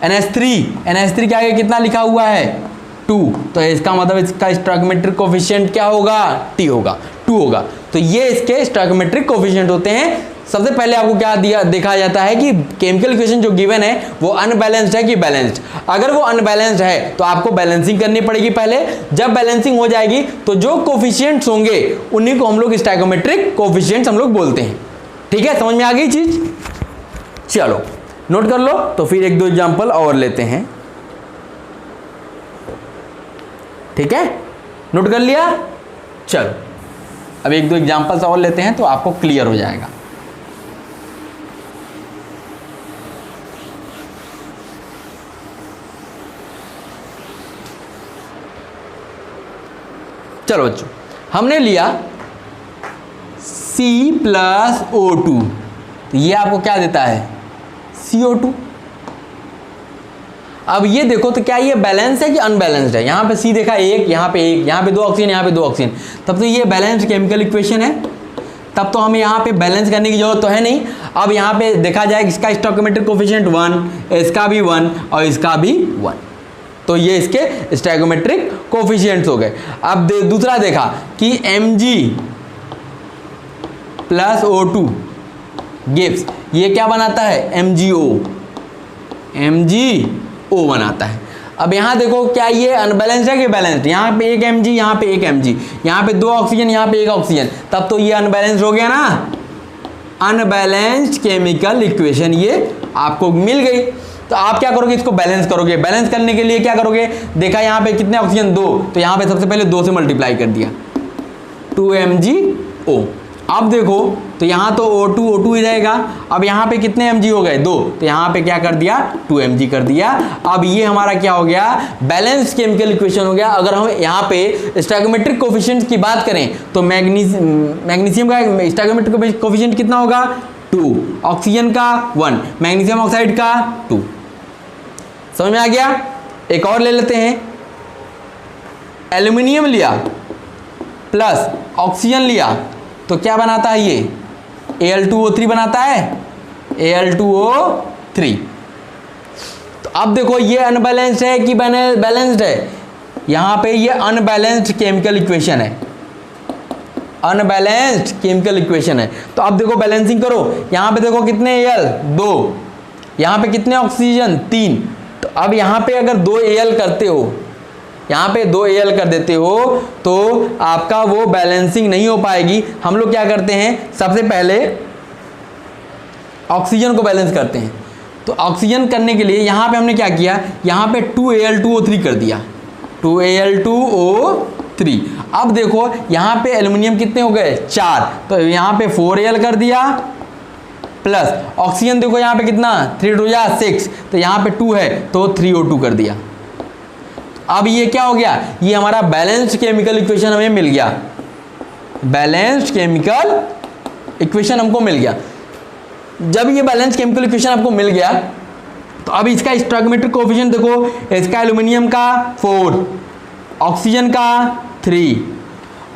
NH3 के आगे कितना लिखा हुआ है 2, तो इसका मतलब इसका स्टोइकोमेट्रिक कोफिशिएंट क्या होगा T होगा, 2 होगा। तो ये इसके स्टोइकोमेट्रिक कोफिशिएंट होते हैं। सबसे पहले आपको क्या दिया देखा जाता है कि केमिकल इक्वेशन जो गिवन है वो अनबैलेंस्ड है कि बैलेंस्ड। अगर वो अनबैलेंस्ड है तो आपको बैलेंसिंग करनी पड़ेगी पहले। जब बैलेंसिंग हो जाएगी तो जो कोफिशिएंट्स होंगे उन्हीं को हम लोग स्टोइकोमेट्रिक कोफिशिएंट्स हम लोग बोलते हैं। ठीक है, समझ में आ गई चीज? चलो नोट कर लो। तो फिर एक दो एग्जांपल और लेते हैं। ठीक है, नोट कर लिया? चलो अब एक दो एग्जांपल्स और लेते हैं तो आपको क्लियर हो जाएगा। चलो बच्चों, हमने लिया C+O2, तो ये आपको क्या देता है CO2। अब ये देखो तो क्या ये बैलेंस है कि अनबैलेंस्ड है? यहाँ पे C देखा एक, यहाँ पे एक, यहाँ पे 2 ऑक्सीजन, यहाँ पे 2 ऑक्सीजन, तब तो ये बैलेंस्ड केमिकल इक्वेशन है। तब तो हमें यहाँ पे बैलेंस करने की जरूरत तो है नहीं। अब यहाँ पे देखा जाए इसका स्टोइकोमेट्रिक कोफिशिएंट 1, इसका भी 1 और इसका भी 1, तो ये इसके स्टोइकोमेट्रिक कोफिशिएंट्स हो गए। अब दूसरा देखा कि Mg+O2 गिव्स, ये क्या बनाता है MgO बनाता है। अब यहाँ देखो क्या ये अनबैलेंस्ड है कि बैलेंस्ड? यहाँ पे एक Mg, यहाँ पे एक Mg, यहाँ पे 2 ऑक्सीजन, यहाँ पे 1 ऑक्सीजन, तब तो ये अनबैलेंस्ड हो गया ना। अनबैलेंस्ड केमिकल इक्वेशन ये आपको मिल गई। तो आप क्या करोगे, इसको बैलेंस करोगे। बैलेंस करने के लिए क्या करोगे, देखा यहाँ पे कितने ऑक्सीजन 2, तो यहाँ पे सबसे पहले 2 से मल्टीप्लाई कर दिया 2MgO। अब देखो तो यहाँ तो O2 ही रहेगा। अब यहाँ पे कितने Mg हो गए 2, तो यहाँ पे क्या कर दिया 2Mg कर दिया। अब ये हमारा क्या हो गया, बैलेंस्ड केमिकल इक्वेशन हो गया। अगर हम यहाँ पे स्टोइकोमेट्रिक कोफिशिएंट की बात करें तो मैग्नीशियम का स्टोइकोमेट्रिक कोफिशिएंट कितना होगा 2, ऑक्सीजन का 1, मैग्नीशियम ऑक्साइड का 2। समझ में आ गया? एक और ले लेते हैं। एल्यूमिनियम लिया प्लस ऑक्सीजन लिया तो क्या बनाता है ये Al2O3 बनाता है, Al2O3। तो अब देखो ये अनबैलेंस्ड है कि बैलेंस्ड है? यहाँ पे ये अनबैलेंस्ड केमिकल इक्वेशन है, अनबैलेंस्ड केमिकल इक्वेशन है। तो अब देखो बैलेंसिंग करो, यहाँ पे देखो कितने Al 2, यहाँ पे कितने ऑक्सीजन 3, तो अब यहाँ पे अगर 2 Al करते हो, यहाँ पे 2 Al कर देते हो तो आपका वो बैलेंसिंग नहीं हो पाएगी। हम लोग क्या करते हैं, सबसे पहले ऑक्सीजन को बैलेंस करते हैं। तो ऑक्सीजन करने के लिए यहाँ पे हमने क्या किया, यहाँ पे 2Al2O3 कर दिया, 2Al2O3। अब देखो यहाँ पे एल्युमिनियम कितने हो गए 4, तो यहाँ पे 4Al कर दिया प्लस ऑक्सीजन देखो यहाँ पे कितना 3 2 जा 6, तो यहाँ पे 2 है तो 3O2 कर दिया। अब ये क्या हो गया, ये हमारा बैलेंस्ड केमिकल इक्वेशन हमें मिल गया, बैलेंस्ड केमिकल इक्वेशन हमको मिल गया। जब ये बैलेंस्ड केमिकल इक्वेशन आपको मिल गया तो अब इसका स्टोइकोमेट्रिक कोफिशिएंट देखो, इसका एल्यूमिनियम का 4, ऑक्सीजन का 3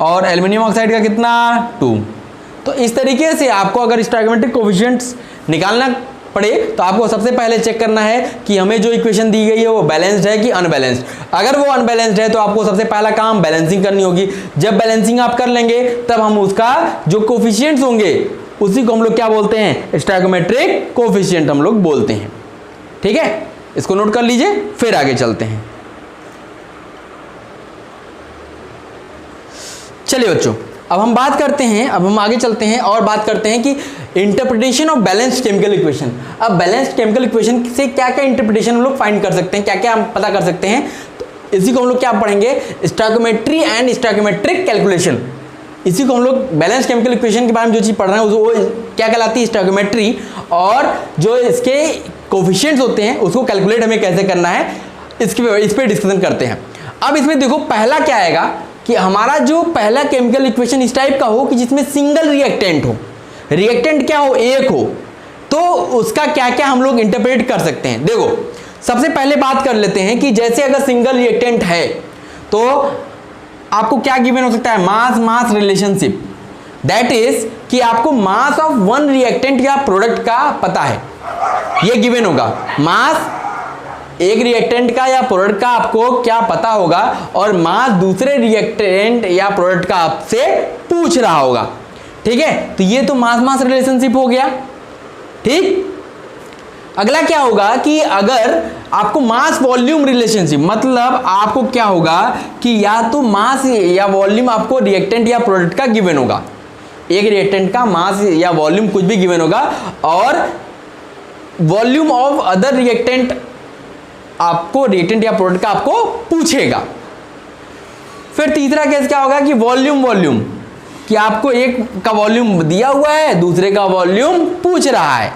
और एल्यूमिनियम ऑक्साइड का कितना 2। तो इस तरीके से आपको अगर स्टोइकोमेट्रिक कोफिशिएंट्स निकालना पड़े तो आपको सबसे पहले चेक करना है कि हमें जो इक्वेशन दी गई है वो बैलेंस्ड है कि अनबैलेंस्ड। अगर वो अनबैलेंस्ड है तो आपको सबसे पहला काम बैलेंसिंग करनी होगी। जब बैलेंसिंग आप कर लेंगे तब हम उसका जो कोफिशिएंट्स होंगे उसी को हम लोग क्या बोलते हैं, स्टोइकोमेट्रिक कोफिशिएंट हम लोग बोलते हैं। ठीक है, इसको नोट कर लीजिए, फिर आगे चलते हैं। चलिए बच्चों, अब हम बात करते हैं, अब हम आगे चलते हैं और बात करते हैं कि interpretation of balanced chemical equation. अब बैलेंस्ड केमिकल इक्वेशन से क्या क्या इंटरप्रिटेशन हम लोग फाइंड कर सकते हैं, क्या क्या हम पता कर सकते हैं, तो इसी को हम लोग क्या पढ़ेंगे, स्टोइकोमेट्री एंड स्टोइकोमेट्रिक कैलकुलेशन। इसी को हम लोग बैलेंस्ड केमिकल इक्वेशन के बारे में जो चीज़ पढ़ रहे हैं वो क्या कहलाती है, स्टोइकोमेट्री, और जो इसके कोफिशिएंट्स होते हैं उसको कैलकुलेट हमें कैसे करना है इस पर डिस्कशन करते हैं। अब इसमें देखो पहला क्या आएगा कि हमारा जो पहला केमिकल इक्वेशन इस टाइप का हो कि जिसमें सिंगल रिएक्टेंट हो। रिएक्टेंट क्या हो, एक हो, तो उसका क्या क्या हम लोग इंटरप्रेट कर सकते हैं। देखो सबसे पहले बात कर लेते हैं कि जैसे अगर सिंगल रिएक्टेंट है तो आपको क्या गिवन हो सकता है, मास मास रिलेशनशिप। दैट इज कि आपको मास ऑफ वन रिएक्टेंट या प्रोडक्ट का पता है, ये गिवन होगा। मास एक रिएक्टेंट का या प्रोडक्ट का आपको क्या पता होगा, और मास दूसरे रिएक्टेंट या प्रोडक्ट का आपसे पूछ रहा होगा। ठीक है, तो ये तो मास मास रिलेशनशिप हो गया। ठीक, अगला क्या होगा कि अगर आपको मास वॉल्यूम रिलेशनशिप, मतलब आपको क्या होगा कि या तो मास या वॉल्यूम आपको रिएक्टेंट या प्रोडक्ट का गिवन होगा, एक रिएक्टेंट का मास या वॉल्यूम कुछ भी गिवन होगा, और वॉल्यूम ऑफ अदर रिएक्टेंट आपको रिएक्टेंट या प्रोडक्ट का आपको पूछेगा। फिर तीसरा केस क्या होगा कि वॉल्यूम वॉल्यूम, कि आपको एक का वॉल्यूम दिया हुआ है, दूसरे का वॉल्यूम पूछ रहा है।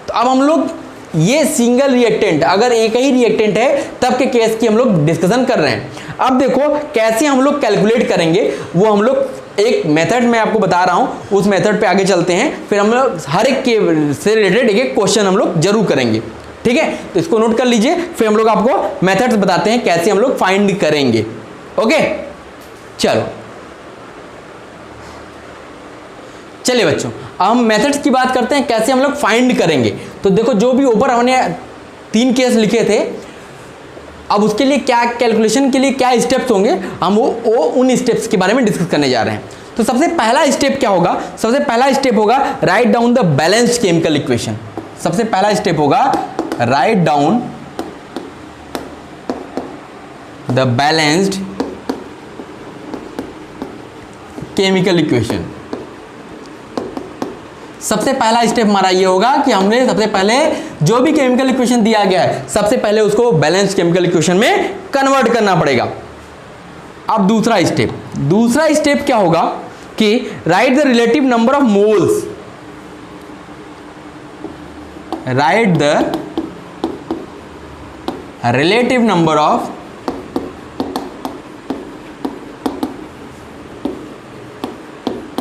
तो अब हम लोग ये सिंगल रिएक्टेंट, अगर एक ही रिएक्टेंट है तब के केस की हम लोग डिस्कशन कर रहे हैं। अब देखो कैसे हम लोग कैलकुलेट करेंगे, वो हम लोग एक मेथड में आपको बता रहा हूं, उस मेथड पे आगे चलते हैं। फिर हम लोग हर एक के से रिलेटेड एक क्वेश्चन हम लोग जरूर करेंगे। ठीक है, तो इसको नोट कर लीजिए, फिर हम लोग आपको मेथड्स बताते हैं कैसे हम लोग फाइंड करेंगे। ओके, चलो चलिए बच्चों, अब हम मेथड्स की बात करते हैं कैसे हम लोग फाइंड करेंगे। तो देखो जो भी ऊपर हमने 3 केस लिखे थे, अब उसके लिए क्या कैलकुलेशन के लिए क्या स्टेप्स होंगे, हम वो उन स्टेप्स के बारे में डिस्कस करने जा रहे हैं। तो सबसे पहला स्टेप क्या होगा, सबसे पहला स्टेप होगा write down the balanced chemical equation. सबसे पहला स्टेप होगा write down the balanced chemical equation. सबसे पहला स्टेप हमारा ये होगा कि हमने सबसे पहले जो भी केमिकल इक्वेशन दिया गया है, सबसे पहले उसको बैलेंस्ड केमिकल इक्वेशन में कन्वर्ट करना पड़ेगा। अब दूसरा स्टेप क्या होगा कि right the relative number of moles, right the relative number of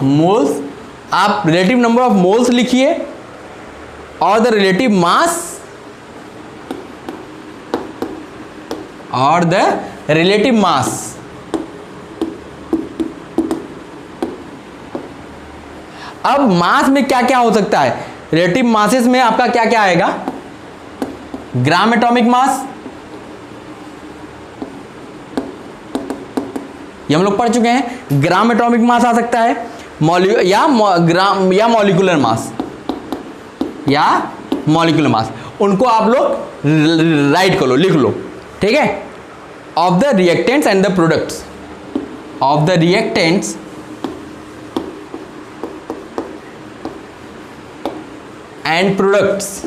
moles. आप रिलेटिव नंबर ऑफ मोल्स लिखिए और द रिलेटिव मास और द रिलेटिव मास। अब मास में क्या क्या हो सकता है, रिलेटिव मासेस में आपका क्या क्या आएगा, ग्राम एटॉमिक मास, ये हम लोग पढ़ चुके हैं। ग्राम एटॉमिक मास आ सकता है, ग्राम या मॉलिक्यूलर मास, या मॉलिक्यूलर मास, उनको आप लोग राइट कर लो, लिख लो। ठीक है, of the reactants and the products, of the reactants and products.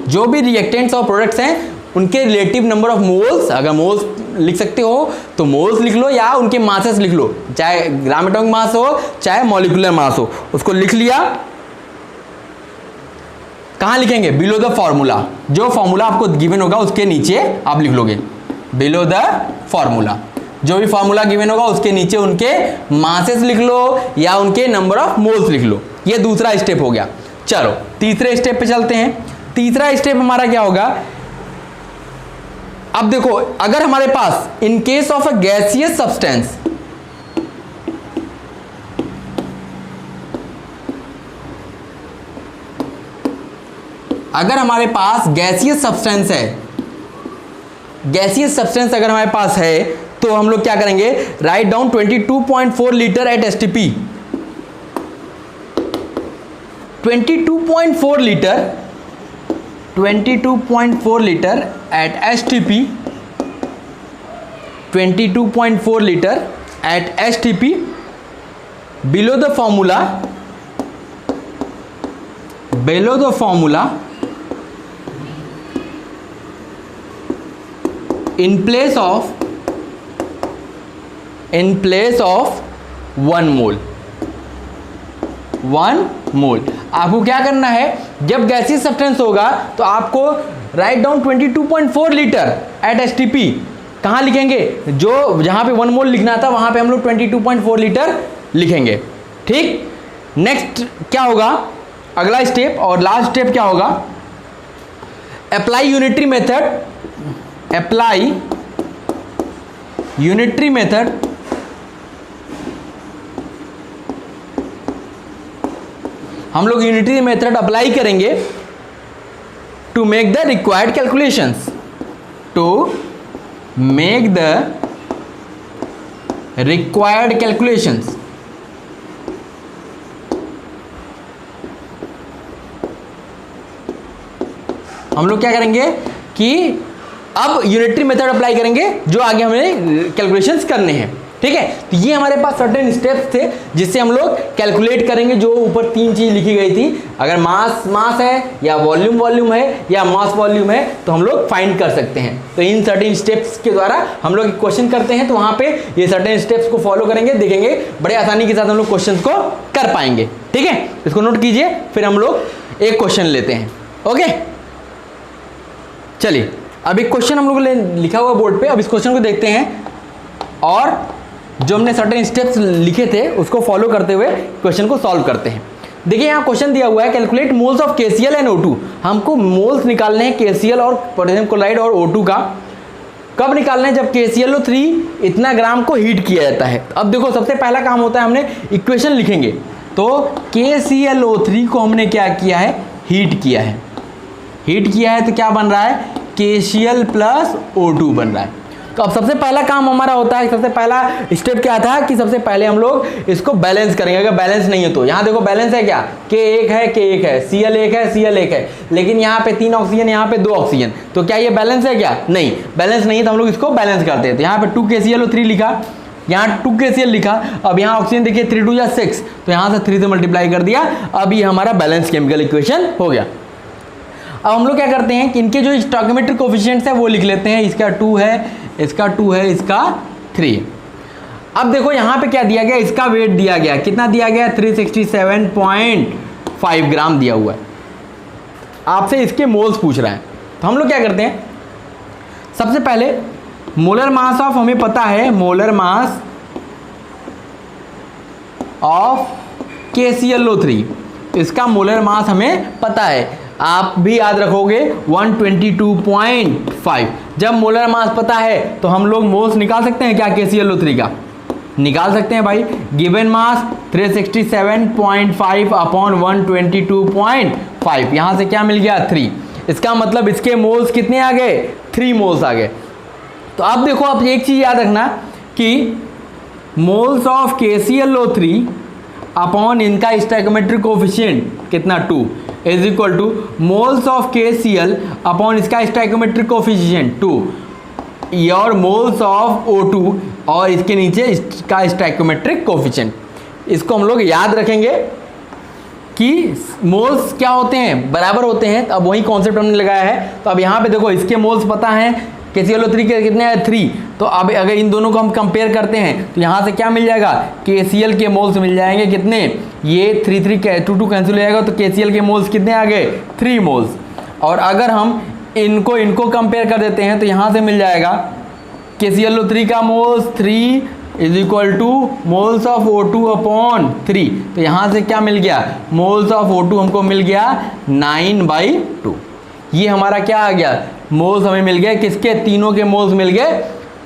जो भी रिएक्टेंट्स और प्रोडक्ट्स हैं उनके रिलेटिव नंबर ऑफ मोल्स, अगर मोल्स लिख सकते हो तो मोल्स लिख लो, या उनके मासेस लिख लो, चाहे ग्राम एटॉमिक मास हो चाहे मॉलिक्यूलर मास हो, उसको लिख लिया। कहां लिखेंगे, बिलो द फॉर्मूला। जो फॉर्मूला आपको गिवन होगा उसके नीचे आप लिख लोगे बिलो द फॉर्मूला। जो भी फॉर्मूला गिवन होगा उसके नीचे उनके मासेस लिख लो या उनके नंबर ऑफ मोल्स लिख लो। ये दूसरा स्टेप हो गया। चलो तीसरे स्टेप पे चलते हैं। तीसरा स्टेप हमारा क्या होगा, अब देखो अगर हमारे पास in case of a gaseous substance, अगर हमारे पास गैसियस सब्सटेंस है, गैसियस सब्सटेंस अगर हमारे पास है तो हम लोग क्या करेंगे, write down 22.4 litre at STP. 22.4 litre, 22.4 litre at STP, 22.4 litre at STP, below the formula, below the formula, in place of 1 मोल, 1 मोल। आपको क्या करना है, जब गैसीय सब्सटेंस होगा तो आपको right down 22.4 litre at STP, कहाँ लिखेंगे, जो जहाँ पे 1 मोल लिखना था वहाँ पे हम लोग 22.4 लीटर लिखेंगे। ठीक, नेक्स्ट क्या होगा, अगला स्टेप और लास्ट स्टेप क्या होगा, apply unitary method. Apply unitary method हम लोग यूनिटरी मेथड अप्लाई करेंगे to make the required calculations, to make the required calculations. हम लोग क्या करेंगे कि अब यूनिटरी मेथड अप्लाई करेंगे जो आगे हमें कैलकुलेशंस करने हैं। ठीक है, तो ये हमारे पास सर्टेन स्टेप्स थे जिससे हम लोग कैलकुलेट करेंगे जो ऊपर 3 चीज लिखी गई थी। अगर मास है या वॉल्यूम है या मास वॉल्यूम है तो हम लोग फाइंड कर सकते हैं। तो इन सर्टेन स्टेप्स के द्वारा हम लोग क्वेश्चन करते हैं, तो वहां पे ये सर्टेन स्टेप्स को फॉलो करेंगे, देखेंगे बड़े आसानी के साथ हम लोग क्वेश्चन को कर पाएंगे। ठीक है, इसको नोट कीजिए, फिर हम लोग एक क्वेश्चन लेते हैं। ओके, चलिए अब एक क्वेश्चन हम लोग लिखा हुआ बोर्ड पे, अब इस क्वेश्चन को देखते हैं और जो हमने सर्टेन स्टेप्स लिखे थे उसको फॉलो करते हुए क्वेश्चन को सॉल्व करते हैं। देखिए यहाँ क्वेश्चन दिया हुआ है, calculate moles of KCl and O2। हमको मोल्स निकालने हैं KCl और पोटेशियम क्लोराइड और O2 का। कब निकालना है, जब KClO3 इतना ग्राम को हीट किया जाता है। अब देखो सबसे पहला काम होता है, हमने इक्वेशन लिखेंगे, तो KClO3 को हमने क्या किया है, हीट किया है। हीट किया है तो क्या बन रहा है, KCl प्लस O2 बन रहा है। तो अब सबसे पहला काम हमारा होता है, सबसे पहला स्टेप क्या था कि सबसे पहले हम लोग इसको बैलेंस करेंगे। अगर बैलेंस नहीं है तो यहाँ देखो बैलेंस है क्या, K1 है, Cl1 है, लेकिन यहाँ पे 3 ऑक्सीजन, यहाँ पे 2 ऑक्सीजन, तो क्या ये बैलेंस है क्या, नहीं बैलेंस नहीं है, तो हम लोग इसको बैलेंस करते हैं। तो यहाँ पे 2 KClO3 लिखा, यहाँ 2 KCl लिखा, अब यहाँ ऑक्सीजन देखिए 3 2 6, तो यहाँ से 3 से मल्टीप्लाई कर दिया, अब ये हमारा बैलेंस केमिकल इक्वेशन हो गया। अब हम लोग क्या करते हैं कि इनके जो स्टोइकोमेट्रिक कोफिशिएंट्स है वो लिख लेते हैं, इसका 2 है, इसका 2 है, इसका 3। अब देखो यहाँ पे क्या दिया गया, इसका वेट दिया गया, कितना दिया गया, 367.5 ग्राम दिया हुआ है। आपसे इसके मोल्स पूछ रहा है, तो हम लोग क्या करते हैं, सबसे पहले मोलर मास ऑफ हमें पता है, मोलर मास ऑफ KClO3, इसका मोलर मास हमें पता है, आप भी याद रखोगे 122.5। जब मोलर मास पता है तो हम लोग मोल्स निकाल सकते हैं क्या, KClO3 का निकाल सकते हैं भाई। गिवन मास 367.5 अपॉन 122.5, यहाँ से क्या मिल गया, 3। इसका मतलब इसके मोल्स कितने आ गए, 3 मोल्स आ गए। तो अब देखो, आप एक चीज याद रखना कि मोल्स ऑफ KClO3 अपॉन इनका स्टोइकोमेट्रिक कोफिशिएंट कितना, 2 is equal two moles of KCl upon इसका स्टोइकोमेट्रिक कोफिशिएंट 2 और मोल्स ऑफ O2 और इसके नीचे इसका स्टोइकोमेट्रिक कोफिशिएंट। इसको हम लोग याद रखेंगे कि मोल्स क्या होते हैं, बराबर होते हैं। अब वही कॉन्सेप्ट हमने लगाया है। तो अब यहाँ पे देखो इसके मोल्स पता हैं, KClO3 के कितने हैं, 3। तो अब अगर इन दोनों को हम कंपेयर करते हैं तो यहाँ से क्या मिल जाएगा, KCl के मोल्स मिल जाएंगे कितने, ये 3 3 2 कैंसिल हो जाएगा, तो KCl के मोल्स कितने आ गए, 3 मोल्स। और अगर हम इनको कंपेयर कर देते हैं तो यहाँ से मिल जाएगा KClO3 का moles 3 is equal two moles of O2 upon 3। तो यहाँ से क्या मिल गया, मोल्स ऑफ O2 हमको मिल गया 9/2। ये हमारा क्या आ गया, मोल्स हमें मिल गए, किसके, तीनों के मोल्स मिल गए।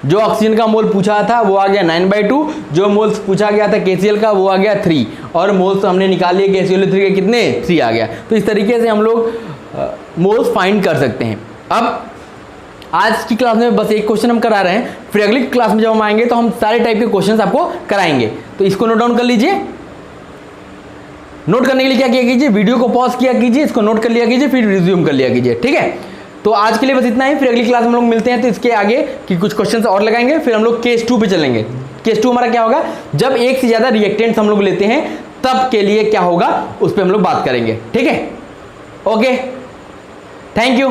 जो ऑक्सीजन का मोल पूछा था वो आ गया 9/2, जो मोल्स पूछा गया था KCl का वो आ गया 3, और मोल्स हमने निकाल लिए KClO3 के कितने, 3 आ गया। तो इस तरीके से हम लोग मोल्स फाइंड कर सकते हैं। अब आज की क्लास में बस एक क्वेश्चन हम करा रहे हैं, फिर अगली क्लास में जब हम आएंगे तो हम सारे टाइप के क्वेश्चंस आपको कराएंगे। तो इसको नोट डाउन कर लीजिए। नोट करने के लिए क्या किया कीजिए, वीडियो को पॉज किया कीजिए, इसको नोट कर लिया कीजिए, फिर रिज्यूम कर लिया कीजिए। ठीक है, तो आज के लिए बस इतना ही, फिर अगली क्लास में हम लोग मिलते हैं। तो इसके आगे की कुछ क्वेश्चंस और लगाएंगे, फिर हम लोग केस 2 पे चलेंगे। केस 2 हमारा क्या होगा, जब एक से ज्यादा रिएक्टेंट्स हम लोग लेते हैं तब के लिए क्या होगा उस पर हम लोग बात करेंगे। ठीक है, ओके, थैंक यू।